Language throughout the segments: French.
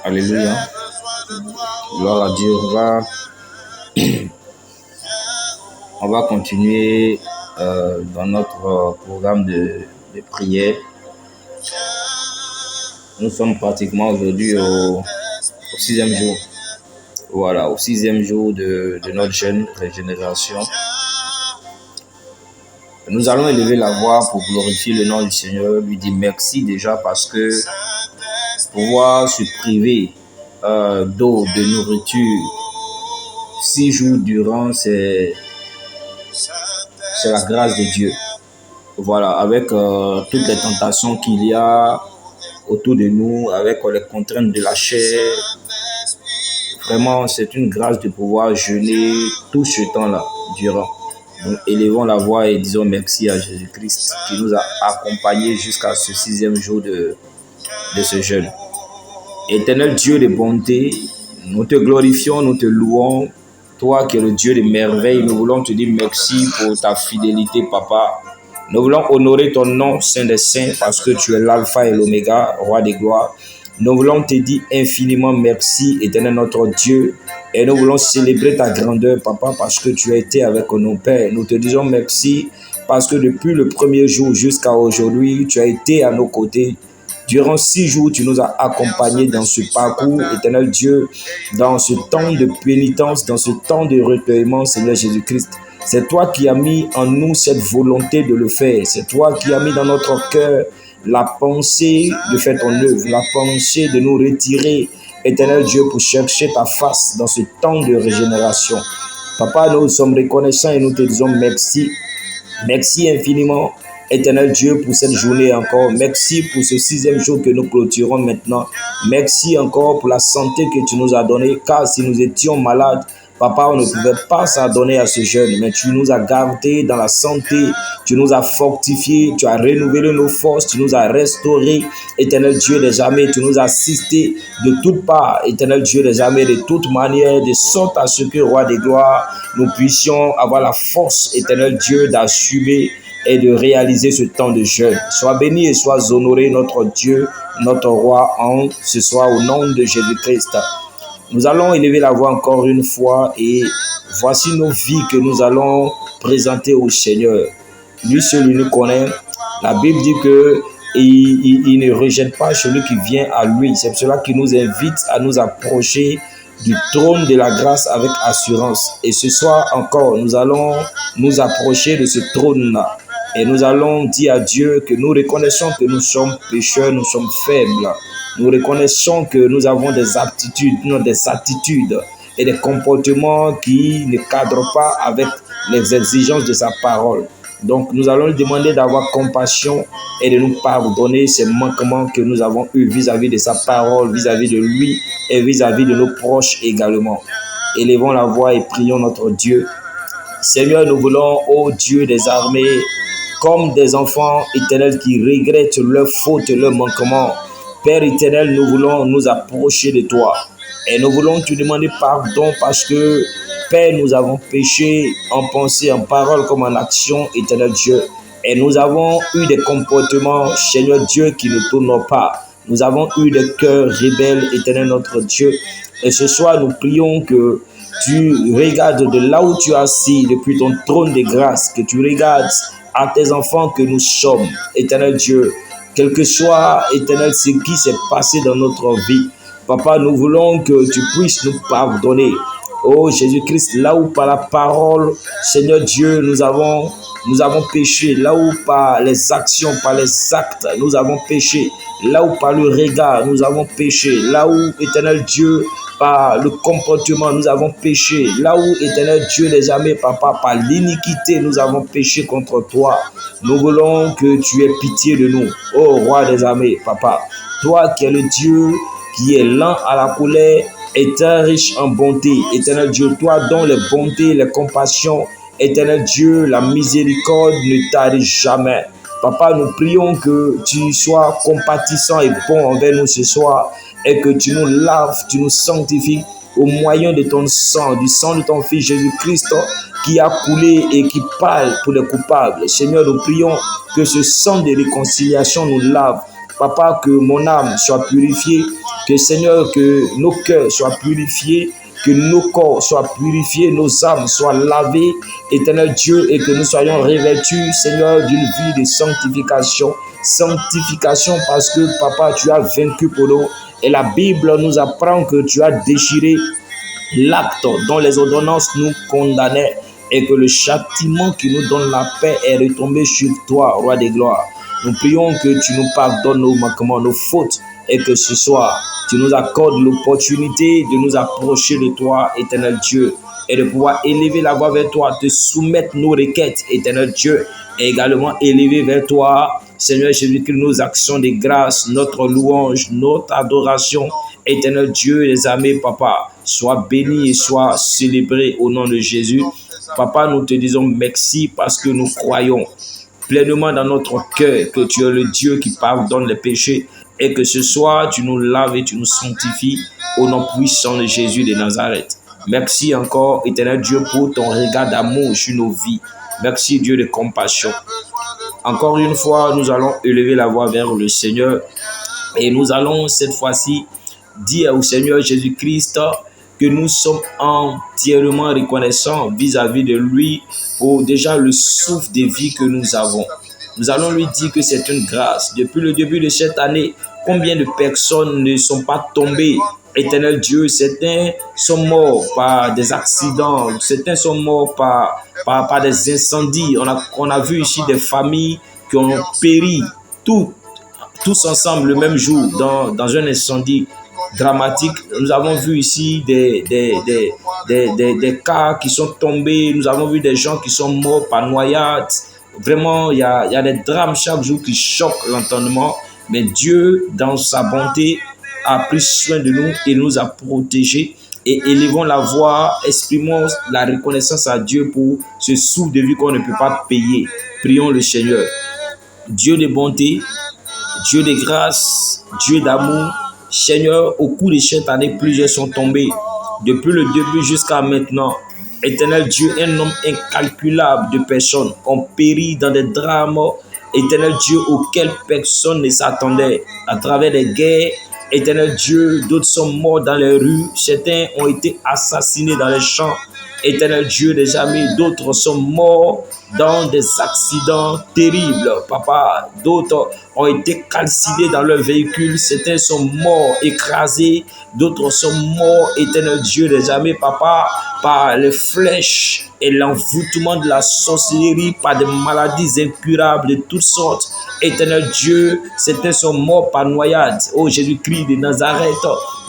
Alléluia. Gloire à Dieu. On va continuer dans notre programme de prière. Nous sommes pratiquement aujourd'hui au 6e jour. Voilà, au 6e jour de notre jeûne régénération. Nous allons élever la voix pour glorifier le nom du Seigneur, lui dire merci déjà parce que pouvoir se priver d'eau, de nourriture, 6 jours durant, c'est la grâce de Dieu. Voilà, avec toutes les tentations qu'il y a autour de nous, avec les contraintes de la chair, vraiment, c'est une grâce de pouvoir jeûner tout ce temps-là durant. Donc, élevons la voix et disons merci à Jésus-Christ qui nous a accompagnés jusqu'à ce 6e jour de ce jeûne. Éternel Dieu de bonté, nous te glorifions, nous te louons. Toi qui es le Dieu de merveilles, nous voulons te dire merci pour ta fidélité, Papa. Nous voulons honorer ton nom, Saint des Saints, parce que tu es l'alpha et l'oméga, roi des gloires. Nous voulons te dire infiniment merci, éternel notre Dieu. Et nous voulons célébrer ta grandeur, Papa, parce que tu as été avec nos pères. Nous te disons merci, parce que depuis le premier jour jusqu'à aujourd'hui, tu as été à nos côtés. Durant 6 jours, tu nous as accompagnés dans ce parcours, éternel Dieu, dans ce temps de pénitence, dans ce temps de recueillement, Seigneur Jésus-Christ. C'est toi qui as mis en nous cette volonté de le faire. C'est toi qui as mis dans notre cœur la pensée de faire ton œuvre, la pensée de nous retirer, éternel Dieu, pour chercher ta face dans ce temps de régénération. Papa, nous sommes reconnaissants et nous te disons merci. Merci infiniment, éternel Dieu, pour cette journée encore. Merci pour ce 6e jour que nous clôturons maintenant. Merci encore pour la santé que tu nous as donnée, car si nous étions malades, Papa, on ne pouvait pas s'adonner à ce jeûne, mais tu nous as gardés dans la santé, tu nous as fortifiés, tu as renouvelé nos forces, tu nous as restaurés, éternel Dieu des jamais, tu nous as assistés de toutes parts, éternel Dieu des jamais, de toute manière, de sorte à ce que, roi des gloires, nous puissions avoir la force, éternel Dieu, d'assumer et de réaliser ce temps de jeûne. Sois béni et sois honoré, notre Dieu, notre roi, en ce soir, au nom de Jésus-Christ. Nous allons élever la voix encore une fois et voici nos vies que nous allons présenter au Seigneur. Lui seul nous connaît. La Bible dit que il ne rejette pas celui qui vient à lui. C'est cela qui nous invite à nous approcher du trône de la grâce avec assurance. Et ce soir encore, nous allons nous approcher de ce trône-là. Et nous allons dire à Dieu que nous reconnaissons que nous sommes pécheurs, nous sommes faibles. Nous reconnaissons que nous avons des attitudes et des comportements qui ne cadrent pas avec les exigences de sa parole. Donc nous allons lui demander d'avoir compassion et de nous pardonner ces manquements que nous avons eus vis-à-vis de sa parole, vis-à-vis de lui et vis-à-vis de nos proches également. Élevons la voix et prions notre Dieu. Seigneur, nous voulons, ô Dieu des armées, comme des enfants éternels qui regrettent leurs fautes et leurs manquements, Père éternel, nous voulons nous approcher de toi et nous voulons te demander pardon parce que, Père, nous avons péché en pensée, en parole comme en action, éternel Dieu. Et nous avons eu des comportements, Seigneur Dieu, qui ne t'honorent pas. Nous avons eu des cœurs rebelles, éternel notre Dieu. Et ce soir, nous prions que tu regardes de là où tu es assis, depuis ton trône de grâce, que tu regardes à tes enfants que nous sommes, éternel Dieu. Quel que soit, éternel, ce qui s'est passé dans notre vie, Papa, nous voulons que tu puisses nous pardonner. Oh Jésus-Christ, là où par la parole, Seigneur Dieu, nous avons péché, là où par les actions, par les actes, nous avons péché, là où par le regard, nous avons péché, là où, éternel Dieu, par le comportement, nous avons péché, là où, éternel Dieu, les amis, Papa, par l'iniquité, nous avons péché contre toi. Nous voulons que tu aies pitié de nous, ô roi des armées, Papa, toi qui es le Dieu qui est lent à la colère et très riche en bonté, éternel Dieu, toi dont les bontés, les compassions, éternel Dieu, la miséricorde ne t'arrive jamais. Papa, nous prions que tu sois compatissant et bon envers nous ce soir et que tu nous laves, tu nous sanctifies au moyen de ton sang, du sang de ton Fils Jésus-Christ qui a coulé et qui parle pour les coupables. Seigneur, nous prions que ce sang de réconciliation nous lave Papa, que mon âme soit purifiée, que Seigneur, que nos cœurs soient purifiés, que nos corps soient purifiés, nos âmes soient lavées, éternel Dieu, et que nous soyons revêtus, Seigneur, d'une vie de sanctification. Sanctification parce que, Papa, tu as vaincu pour nous. Et la Bible nous apprend que tu as déchiré l'acte dont les ordonnances nous condamnaient et que le châtiment qui nous donne la paix est retombé sur toi, Roi des gloires. Nous prions que tu nous pardonnes nos manquements, nos fautes, et que ce soir, tu nous accordes l'opportunité de nous approcher de toi, éternel Dieu, et de pouvoir élever la voix vers toi, te soumettre nos requêtes, éternel Dieu, et également élever vers toi, Seigneur Jésus-Christ, nos actions de grâce, notre louange, notre adoration. Éternel Dieu, les amis, Papa, sois béni et sois célébré au nom de Jésus. Papa, nous te disons merci parce que nous croyons pleinement dans notre cœur que tu es le Dieu qui pardonne les péchés et que ce soir, tu nous laves et tu nous sanctifies au nom puissant de Jésus de Nazareth. Merci encore, éternel Dieu, pour ton regard d'amour sur nos vies. Merci, Dieu de compassion. Encore une fois, nous allons élever la voix vers le Seigneur et nous allons cette fois-ci dire au Seigneur Jésus-Christ que nous sommes entièrement reconnaissants vis-à-vis de lui pour déjà le souffle de vie que nous avons. Nous allons lui dire que c'est une grâce. Depuis le début de cette année, combien de personnes ne sont pas tombées? Éternel Dieu, certains sont morts par des accidents, certains sont morts par des incendies. On a vu ici des familles qui ont péri tous ensemble le même jour dans un incendie dramatique. Nous avons vu ici des cas qui sont tombés. Nous avons vu des gens qui sont morts par noyade. Vraiment, il y a des drames chaque jour qui choquent l'entendement. Mais Dieu, dans sa bonté, a pris soin de nous et nous a protégés. Et élevons la voix, exprimons la reconnaissance à Dieu pour ce souffle de vie qu'on ne peut pas payer. Prions le Seigneur. Dieu de bonté, Dieu de grâce, Dieu d'amour, Seigneur, au cours de cette année, plusieurs sont tombés. Depuis le début jusqu'à maintenant, éternel Dieu, un nombre incalculable de personnes ont péri dans des drames, éternel Dieu, auxquels personne ne s'attendait. À travers des guerres, éternel Dieu, d'autres sont morts dans les rues, certains ont été assassinés dans les champs. Éternel Dieu des amis, d'autres sont morts dans des accidents terribles, papa. D'autres ont été calcinés dans leur véhicule, certains sont morts, écrasés, d'autres sont morts, éternel Dieu des amis, papa, par les flèches et l'envoûtement de la sorcellerie, par des maladies incurables de toutes sortes. Éternel Dieu, certains sont morts par noyade, oh Jésus-Christ de Nazareth,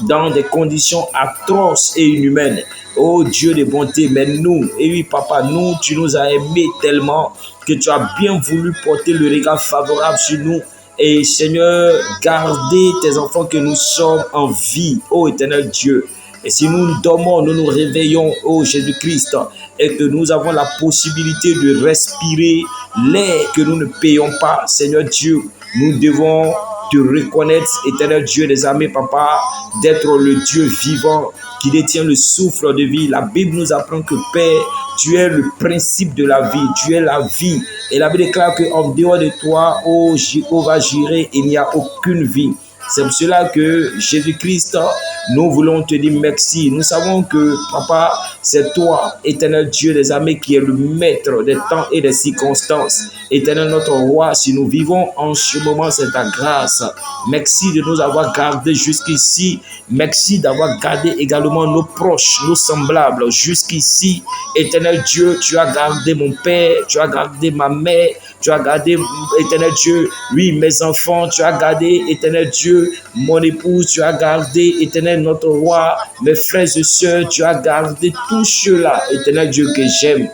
dans des conditions atroces et inhumaines. Oh Dieu de bonté, mais nous, et oui papa, nous, tu nous as aimés tellement que tu as bien voulu porter le regard favorable sur nous. Et Seigneur, gardez tes enfants que nous sommes en vie, oh éternel Dieu. Et si nous dormons, nous nous réveillons, oh Jésus-Christ, et que nous avons la possibilité de respirer l'air que nous ne payons pas, Seigneur Dieu, nous devons te reconnaître, éternel Dieu des armées, papa, d'être le Dieu vivant qui détient le souffle de vie. La Bible nous apprend que Père, tu es le principe de la vie, tu es la vie. Et la Bible déclare qu'en dehors de toi, oh Jéhovah Jireh, il n'y a aucune vie. C'est pour cela que Jésus-Christ, nous voulons te dire merci. Nous savons que, papa, c'est toi, éternel Dieu des armées, qui est le maître des temps et des circonstances. Éternel notre roi, si nous vivons en ce moment, c'est ta grâce. Merci de nous avoir gardés jusqu'ici. Merci d'avoir gardé également nos proches, nos semblables jusqu'ici. Éternel Dieu, tu as gardé mon père, tu as gardé ma mère, tu as gardé, éternel Dieu, oui, mes enfants, tu as gardé, éternel Dieu, mon épouse, tu as gardé, éternel notre roi, mes frères et sœurs, tu as gardé tout cela, éternel Dieu, que j'aime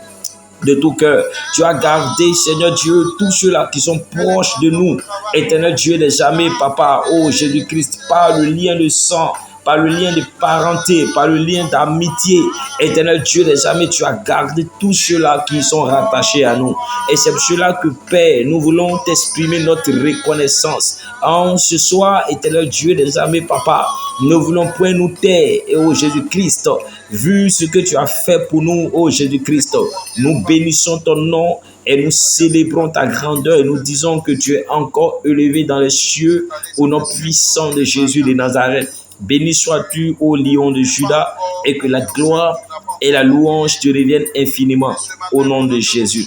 de tout cœur. Tu as gardé, Seigneur Dieu, tous ceux-là qui sont proches de nous. Éternel Dieu des jamais, papa, oh Jésus-Christ, par le lien de sang, par le lien de parenté, par le lien d'amitié. Éternel Dieu des armées, tu as gardé tous ceux-là qui sont rattachés à nous. Et c'est pour cela que, Père, nous voulons t'exprimer notre reconnaissance. En ce soir, Éternel Dieu des armées, Papa, nous ne voulons point nous taire. Et oh Jésus-Christ, vu ce que tu as fait pour nous, oh Jésus-Christ, nous bénissons ton nom et nous célébrons ta grandeur et nous disons que tu es encore élevé dans les cieux au nom puissant de Jésus de Nazareth. Béni sois-tu, ô lion de Juda, et que la gloire et la louange te reviennent infiniment au nom de Jésus.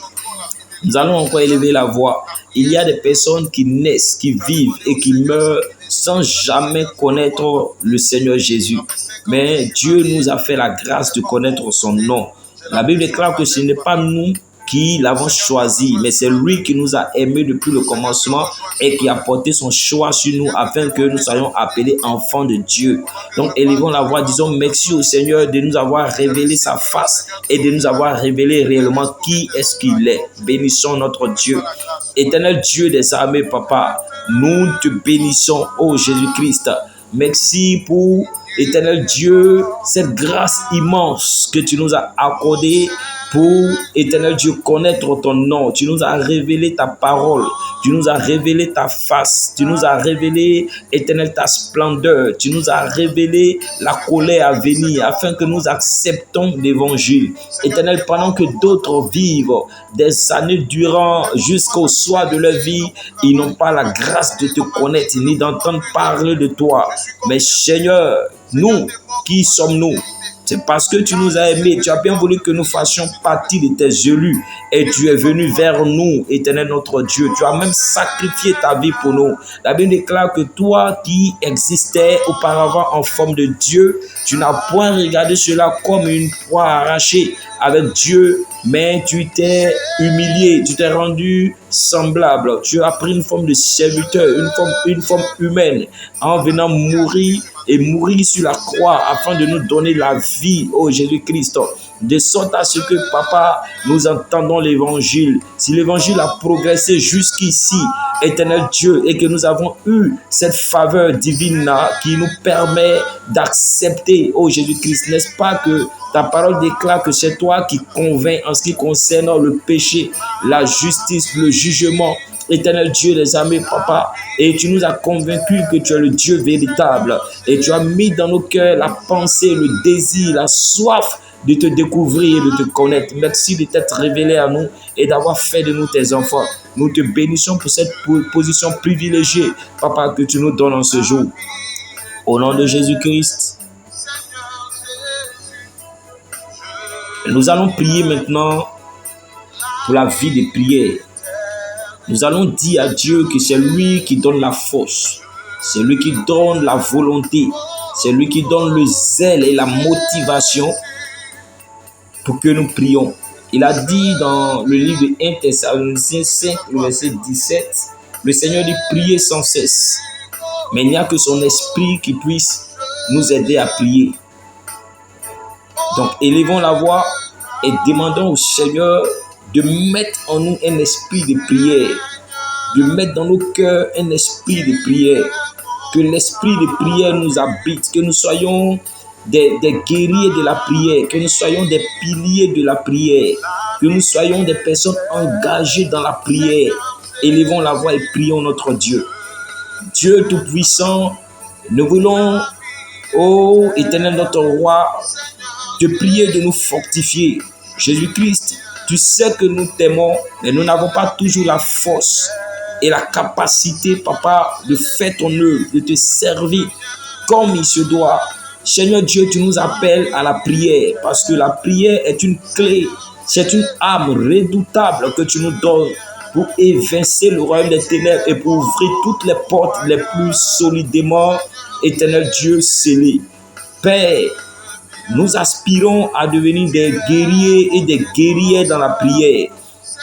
Nous allons encore élever la voix. Il y a des personnes qui naissent, qui vivent et qui meurent sans jamais connaître le Seigneur Jésus. Mais Dieu nous a fait la grâce de connaître son nom. La Bible déclare que ce n'est pas nous qui l'avons choisi, mais c'est lui qui nous a aimés depuis le commencement et qui a porté son choix sur nous afin que nous soyons appelés enfants de Dieu. Donc élevons la voix, disons merci au Seigneur de nous avoir révélé sa face et de nous avoir révélé réellement qui est-ce qu'il est. Bénissons notre Dieu. Éternel Dieu des armées, Papa, nous te bénissons, ô Jésus-Christ. Merci pour, Éternel Dieu, cette grâce immense que tu nous as accordée pour, Éternel Dieu, connaître ton nom. Tu nous as révélé ta parole. Tu nous as révélé ta face. Tu nous as révélé, Éternel, ta splendeur. Tu nous as révélé la colère à venir afin que nous acceptons l'évangile. Éternel, pendant que d'autres vivent des années durant jusqu'au soir de leur vie, ils n'ont pas la grâce de te connaître ni d'entendre parler de toi. Mais Seigneur, nous, qui sommes-nous? C'est parce que tu nous as aimés, tu as bien voulu que nous fassions partie de tes élus et tu es venu vers nous, Éternel notre Dieu. Tu as même sacrifié ta vie pour nous. La Bible déclare que toi qui existais auparavant en forme de Dieu, tu n'as point regardé cela comme une proie arrachée avec Dieu, mais tu t'es humilié, tu t'es rendu semblable. Tu as pris une forme de serviteur, une forme humaine en venant mourir et mourir sur la croix afin de nous donner la vie, ô Jésus-Christ, de sorte à ce que, Papa, nous entendons l'évangile. Si l'évangile a progressé jusqu'ici, Éternel Dieu, et que nous avons eu cette faveur divine là qui nous permet d'accepter, ô Jésus-Christ, n'est-ce pas que ta parole déclare que c'est toi qui convainc en ce qui concerne le péché, la justice, le jugement. Éternel Dieu des armées, Papa, et tu nous as convaincus que tu es le Dieu véritable et tu as mis dans nos cœurs la pensée, le désir, la soif de te découvrir et de te connaître. Merci de t'être révélé à nous et d'avoir fait de nous tes enfants. Nous te bénissons pour cette position privilégiée, Papa, que tu nous donnes en ce jour. Au nom de Jésus-Christ, nous allons prier maintenant pour la vie de prière. Nous allons dire à Dieu que c'est lui qui donne la force, c'est lui qui donne la volonté, c'est lui qui donne le zèle et la motivation pour que nous prions. Il a dit dans le livre de 1 Thessaloniciens 5, le verset 17, le Seigneur dit prier sans cesse, mais il n'y a que son esprit qui puisse nous aider à prier. Donc élevons la voix et demandons au Seigneur de mettre en nous un esprit de prière, de mettre dans nos cœurs un esprit de prière, que l'esprit de prière nous habite, que nous soyons des guerriers de la prière, que nous soyons des piliers de la prière, que nous soyons des personnes engagées dans la prière. Élevons la voix et prions notre Dieu. Dieu Tout-Puissant, nous voulons, ô Éternel notre Roi, te prier de nous fortifier. Jésus-Christ, tu sais que nous t'aimons, mais nous n'avons pas toujours la force et la capacité, Papa, de faire ton œuvre, de te servir comme il se doit. Seigneur Dieu, tu nous appelles à la prière parce que la prière est une clé, c'est une arme redoutable que tu nous donnes pour évincer le royaume des ténèbres et pour ouvrir toutes les portes les plus solidement, Éternel Dieu, scellées. Père, nous aspirons à devenir des guerriers et des guerrières dans la prière.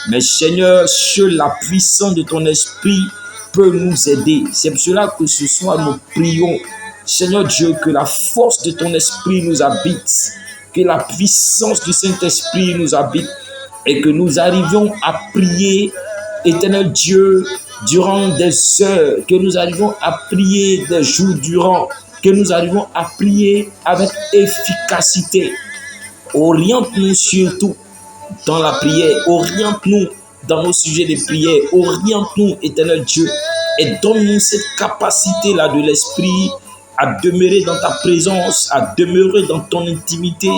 Mais Seigneur, seule la puissance de ton esprit peut nous aider. C'est pour cela que ce soir nous prions. Seigneur Dieu, que la force de ton esprit nous habite, que la puissance du Saint-Esprit nous habite et que nous arrivions à prier, Éternel Dieu, durant des heures, que nous arrivions à prier des jours durant, que nous arrivons à prier avec efficacité. Oriente-nous surtout dans la prière, oriente-nous dans nos sujets de prière, oriente-nous, éternel Dieu, et donne-nous cette capacité-là de l'esprit à demeurer dans ta présence, à demeurer dans ton intimité,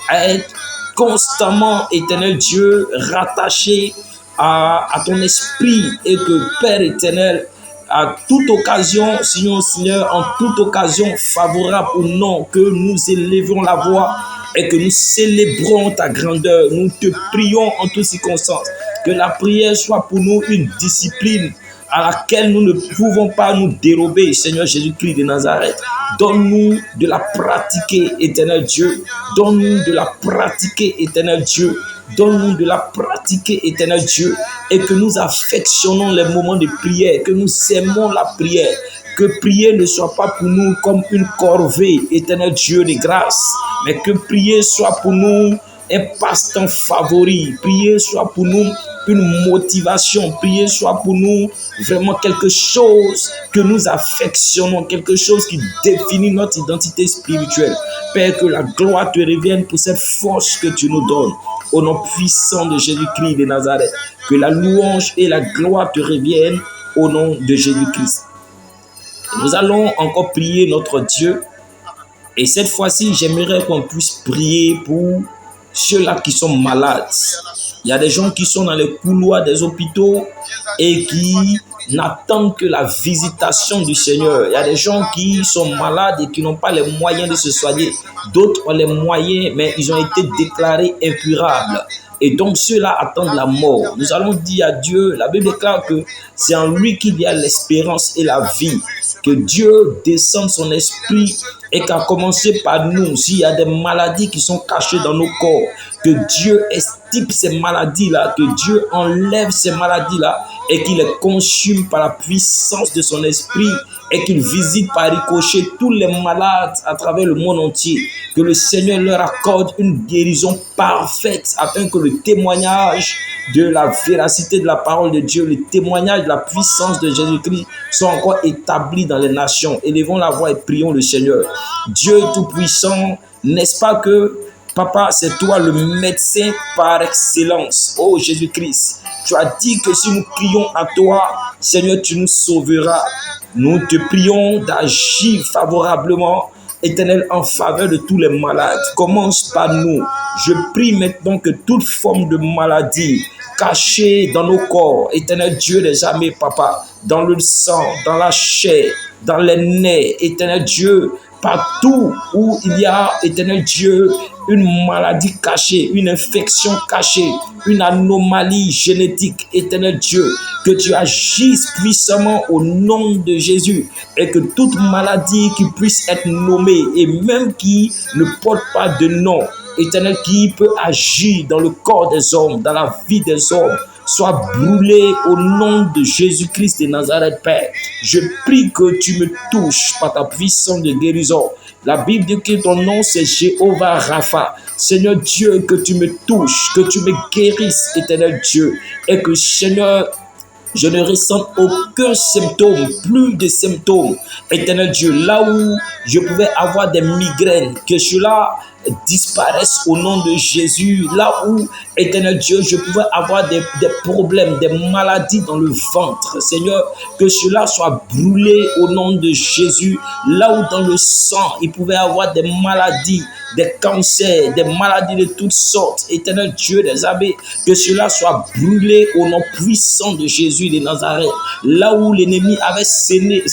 à être constamment, éternel Dieu, rattaché à ton esprit, et que, Père éternel, à toute occasion, Seigneur, en toute occasion favorable ou non, que nous élevons la voix et que nous célébrons ta grandeur. Nous te prions en toutes circonstances. Que la prière soit pour nous une discipline à laquelle nous ne pouvons pas nous dérober, Seigneur Jésus-Christ de Nazareth. Donne-nous de la pratiquer, éternel Dieu. Donne-nous de la pratiquer, éternel Dieu. Donne-nous de la pratiquer, éternel Dieu, et que nous affectionnons les moments de prière, que nous aimons la prière, que prier ne soit pas pour nous comme une corvée, éternel Dieu de grâce, mais que prier soit pour nous un passe-temps favori, prier soit pour nous une motivation, prier soit pour nous vraiment quelque chose que nous affectionnons, quelque chose qui définit notre identité spirituelle. Père, que la gloire te revienne pour cette force que tu nous donnes. Au nom puissant de Jésus-Christ de Nazareth, que la louange et la gloire te reviennent au nom de Jésus-Christ. Nous allons encore prier notre Dieu. Et cette fois-ci, j'aimerais qu'on puisse prier pour ceux-là qui sont malades. Il y a des gens qui sont dans les couloirs des hôpitaux et qui n'attendent que la visitation du Seigneur. Il y a des gens qui sont malades et qui n'ont pas les moyens de se soigner. D'autres ont les moyens, mais ils ont été déclarés incurables. Et donc ceux-là attendent la mort. Nous allons dire à Dieu, la Bible déclare que c'est en lui qu'il y a l'espérance et la vie. Que Dieu descende son esprit et qu'à commencer par nous, s'il y a des maladies qui sont cachées dans nos corps, que Dieu extirpe ces maladies-là, que Dieu enlève ces maladies-là et qu'il les consume par la puissance de son esprit et qu'il visite par ricochet tous les malades à travers le monde entier. Que le Seigneur leur accorde une guérison parfaite afin que le témoignage de la véracité de la parole de Dieu, le témoignage de la puissance de Jésus-Christ soit encore établi dans les nations. Élevons la voix et prions le Seigneur. Dieu Tout-Puissant, n'est-ce pas que, Papa, c'est toi le médecin par excellence. Oh Jésus-Christ, tu as dit que si nous crions à toi, Seigneur, tu nous sauveras. Nous te prions d'agir favorablement, Éternel, en faveur de tous les malades. Commence par nous. Je prie maintenant que toute forme de maladie cachée dans nos corps, Éternel Dieu des armées, Papa, dans le sang, dans la chair, dans les nerfs, Éternel Dieu, partout où il y a, Éternel Dieu, une maladie cachée, une infection cachée, une anomalie génétique, Éternel Dieu, que tu agisses puissamment au nom de Jésus et que toute maladie qui puisse être nommée et même qui ne porte pas de nom, Éternel, qui peut agir dans le corps des hommes, dans la vie des hommes, soit brûlé au nom de Jésus-Christ de Nazareth, Père. Je prie que tu me touches par ta puissance de guérison. La Bible dit que ton nom c'est Jéhovah Rapha. Seigneur Dieu, que tu me touches, que tu me guérisses, Éternel Dieu, et que Seigneur, je ne ressens aucun symptôme, plus de symptômes. Éternel Dieu, là où je pouvais avoir des migraines, que cela disparaisse au nom de Jésus. Là où, Éternel Dieu, je pouvais avoir des problèmes, des maladies dans le ventre. Seigneur, que cela soit brûlé au nom de Jésus. Là où dans le sang, il pouvait avoir des maladies, des cancers, des maladies de toutes sortes. Éternel Dieu des armées, que cela soit brûlé au nom puissant de Jésus de Nazareth. Là où l'ennemi avait sémé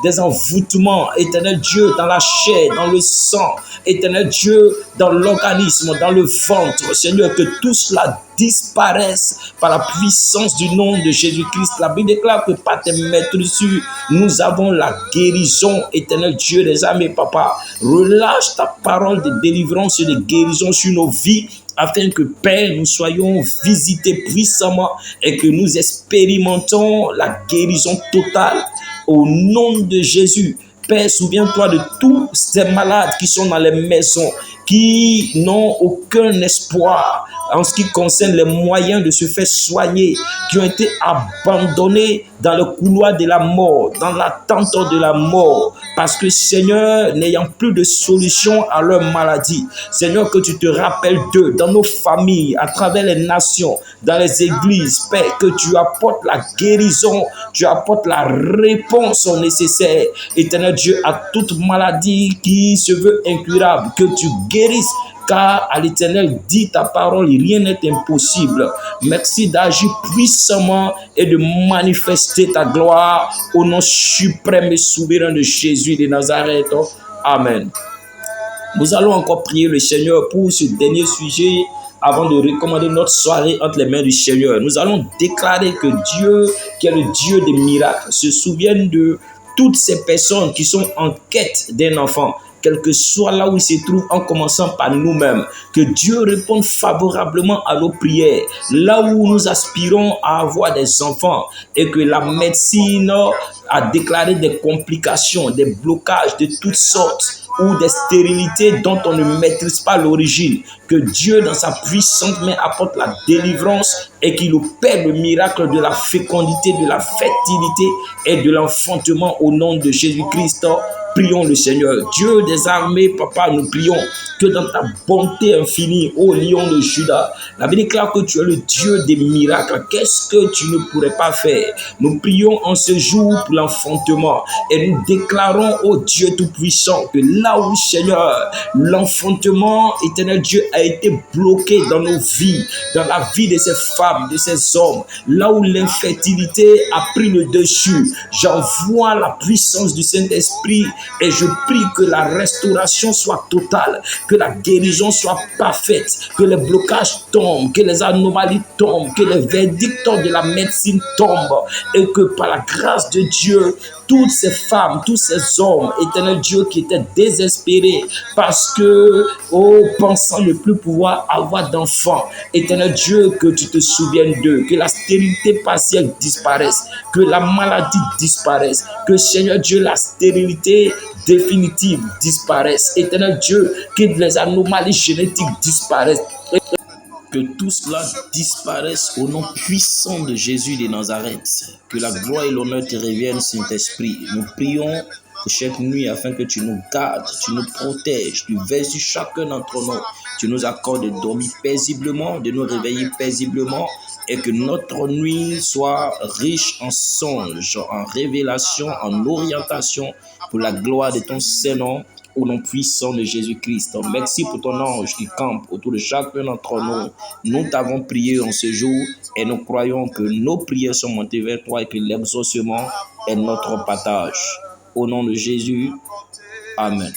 des envoûtements, Éternel Dieu, dans la chair, dans le sang, Éternel Dieu, dans l'organisme, dans le ventre, Seigneur, que tout cela disparaisse par la puissance du nom de Jésus-Christ. La Bible déclare que par tes maîtresses, nous avons la guérison, Éternel Dieu des armées, Papa. Relâche ta parole de délivrance et de guérison sur nos vies, afin que, Père, nous soyons visités puissamment et que nous expérimentons la guérison totale au nom de Jésus. Père, souviens-toi de tous ces malades qui sont dans les maisons qui n'ont aucun espoir en ce qui concerne les moyens de se faire soigner, qui ont été abandonnés dans le couloir de la mort, dans l'attente de la mort, parce que Seigneur, n'ayant plus de solution à leur maladie, Seigneur, que tu te rappelles d'eux, dans nos familles, à travers les nations, dans les églises, Père, que tu apportes la guérison, tu apportes la réponse nécessaire, Éternel Dieu, à toute maladie qui se veut incurable, que tu guérisses, car à l'Éternel dit ta parole, rien n'est impossible. Merci d'agir puissamment et de manifester ta gloire au nom suprême et souverain de Jésus de Nazareth. Amen. Nous allons encore prier le Seigneur pour ce dernier sujet avant de recommander notre soirée entre les mains du Seigneur. Nous allons déclarer que Dieu, qui est le Dieu des miracles, se souvienne de toutes ces personnes qui sont en quête d'un enfant, quel que soit là où il se trouve, en commençant par nous-mêmes. Que Dieu réponde favorablement à nos prières, là où nous aspirons à avoir des enfants et que la médecine a déclaré des complications, des blocages de toutes sortes ou des stérilités dont on ne maîtrise pas l'origine. Que Dieu, dans sa puissante main, apporte la délivrance et qu'il opère le miracle de la fécondité, de la fertilité et de l'enfantement au nom de Jésus-Christ. Prions le Seigneur. Dieu des armées, Papa, nous prions que dans ta bonté infinie, ô lion de Juda, la Bible déclare que tu es le Dieu des miracles. Qu'est-ce que tu ne pourrais pas faire? Nous prions en ce jour pour l'enfantement et nous déclarons, ô Dieu Tout-Puissant, que là où, Seigneur, l'enfantement, éternel Dieu, a été bloqué dans nos vies, dans la vie de ces femmes, de ces hommes, là où l'infertilité a pris le dessus, j'envoie la puissance du Saint-Esprit et je prie que la restauration soit totale, que la guérison soit parfaite, que les blocages tombent, que les anomalies tombent, que les verdicts de la médecine tombent et que par la grâce de Dieu, toutes ces femmes, tous ces hommes, éternel Dieu, qui étaient désespérés parce que, pensant ne plus pouvoir avoir d'enfants, éternel Dieu, que tu te souviennes d'eux, que la stérilité partielle disparaisse, que la maladie disparaisse, que Seigneur Dieu, la stérilité définitive disparaisse, éternel Dieu, que les anomalies génétiques disparaissent. Que tout cela disparaisse au nom puissant de Jésus de Nazareth. Que la gloire et l'honneur te reviennent, Saint-Esprit. Nous prions pour chaque nuit afin que tu nous gardes, tu nous protèges, tu veilles sur chacun d'entre nous. Tu nous accordes de dormir paisiblement, de nous réveiller paisiblement et que notre nuit soit riche en songes, en révélations, en orientation pour la gloire de ton Saint-Nom. Au nom puissant de Jésus-Christ. Merci pour ton ange qui campe autour de chacun d'entre nous. Nous t'avons prié en ce jour et nous croyons que nos prières sont montées vers toi et que l'exaucement est notre partage. Au nom de Jésus, Amen.